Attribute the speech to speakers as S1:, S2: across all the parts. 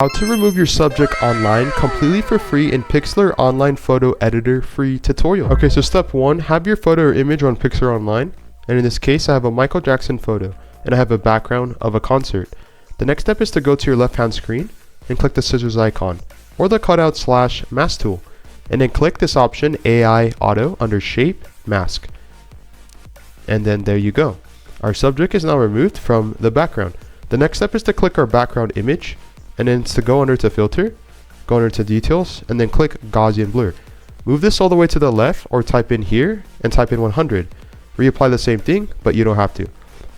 S1: How to remove your subject online completely for free in Pixlr Online Photo Editor free tutorial. Okay, so step 1, have your photo or image on Pixlr Online. And in this case, I have a Michael Jackson photo and I have a background of a concert. The next step is to go to your left hand screen and click the scissors icon or the cutout / mask tool. And then click this option AI Auto under Shape Mask. And then there you go. Our subject is now removed from the background. The next step is to click our background image. And then it's to go under to filter, go under to details, and then click Gaussian blur. Move this all the way to the left or type in here and type in 100. Reapply the same thing, but you don't have to.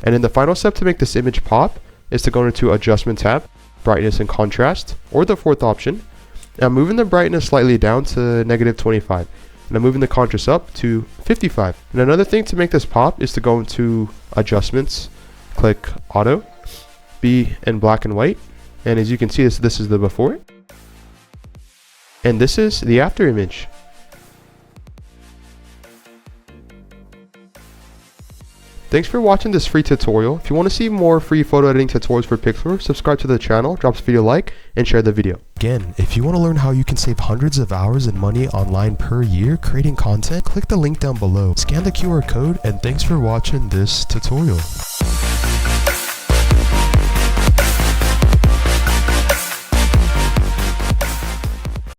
S1: And then the final step to make this image pop is to go into Adjustment tab, Brightness and Contrast, or the fourth option. And I'm moving the brightness slightly down to -25. And I'm moving the contrast up to 55. And another thing to make this pop is to go into Adjustments, click Auto, be in black and white. And as you can see, this is the before, and this is the after image. Thanks for watching this free tutorial. If you want to see more free photo editing tutorials for Pixlr, subscribe to the channel, drop this video a like, and share the video. Again, if you want to learn how you can save hundreds of hours and money online per year creating content, click the link down below, scan the QR code, and thanks for watching this tutorial.